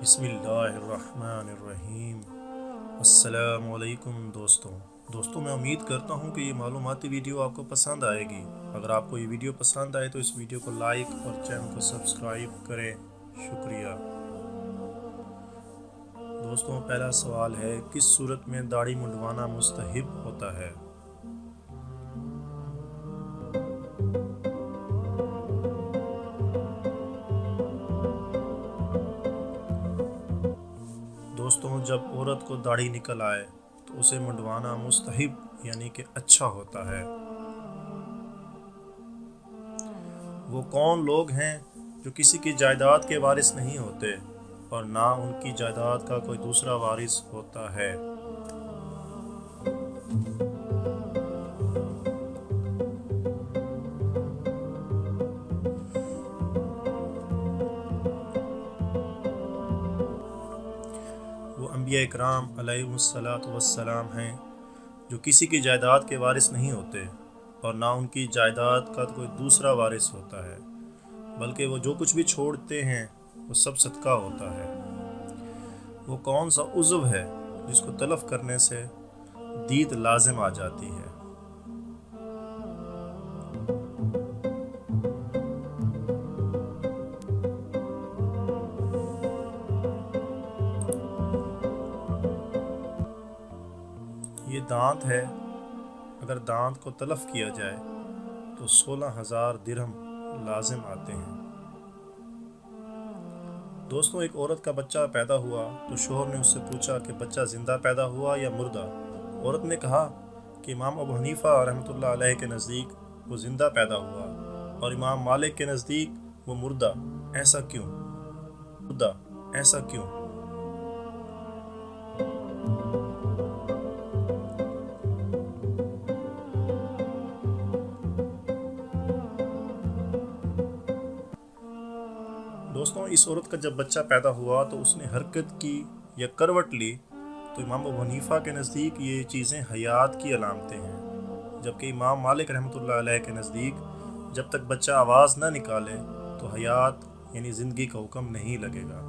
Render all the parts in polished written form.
बिस्मिल्लाहिर्रहमानिर्रहीम। अस्सलाम वालेकुम दोस्तों मैं उम्मीद करता हूँ कि ये मालूमाती वीडियो आपको पसंद आएगी। अगर आपको ये वीडियो पसंद आए तो इस वीडियो को लाइक और चैनल को सब्सक्राइब करें। शुक्रिया। दोस्तों, पहला सवाल है, किस सूरत में दाढ़ी मुंडवाना मुस्तहब होता है? दोस्तों, जब औरत को दाढ़ी निकल आए तो उसे मुंडवाना मुस्तहब यानी कि अच्छा होता है। वो कौन लोग हैं जो किसी की जायदाद के वारिस नहीं होते और ना उनकी जायदाद का कोई दूसरा वारिस होता है? वो अंबिया इकराम अलैहिमुस्सलातु वस्सलाम हैं जो किसी की जायदाद के वारिस नहीं होते और ना उनकी जायदाद का कोई दूसरा वारिस होता है, बल्कि वो जो कुछ भी छोड़ते हैं वो सब सदका होता है। वो कौन सा उज़्व है जिसको तलफ करने से दीद लाजिम आ जाती है? ये दांत है। अगर दांत को तलफ किया जाए तो 16,000 दिरहम लाजिम आते हैं। दोस्तों, एक औरत का बच्चा पैदा हुआ तो शोहर ने उससे पूछा कि बच्चा ज़िंदा पैदा हुआ या मुर्दा। औरत ने कहा कि इमाम अबू हनीफा रहमतुल्लाह अलैह के नज़दीक वो ज़िंदा पैदा हुआ और इमाम मालिक के नज़दीक वो मुर्दा। ऐसा क्यों? दोस्तों, इस औरत का जब बच्चा पैदा हुआ तो उसने हरकत की या करवट ली तो इमाम अबू हनीफा के नज़दीक ये चीज़ें हयात की अलामतें हैं, जबकि इमाम मालिक रहमतुल्लाह अलैह के नज़दीक जब तक बच्चा आवाज़ न निकाले तो हयात यानी ज़िंदगी का हुक्म नहीं लगेगा।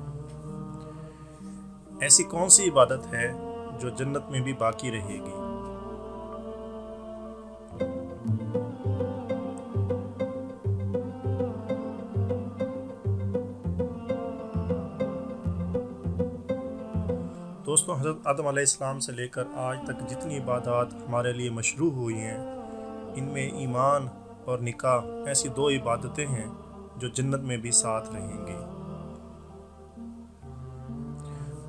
ऐसी कौन सी इबादत है जो जन्नत में भी बाकी रहेगी? दोस्तों, हज़रत आदम अलैहिस्सलाम से लेकर आज तक जितनी इबादत हमारे लिए मशरू हुई हैं, इनमें ईमान और निकाह ऐसी दो इबादतें हैं जो जन्नत में भी साथ रहेंगी।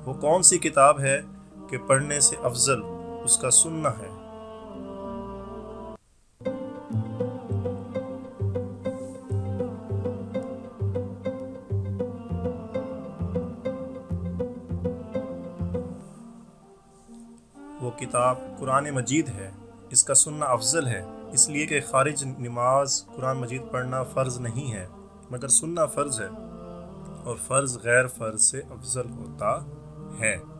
वो कौन सी किताब है कि पढ़ने से अफजल उसका सुनना है? वो किताब कुरान मजीद है। इसका सुनना अफजल है इसलिए कि खारिज नमाज कुरान मजीद पढ़ना फ़र्ज़ नहीं है, मगर सुनना फ़र्ज़ है और फ़र्ज़ गैर फ़र्ज़ से अफजल होता है।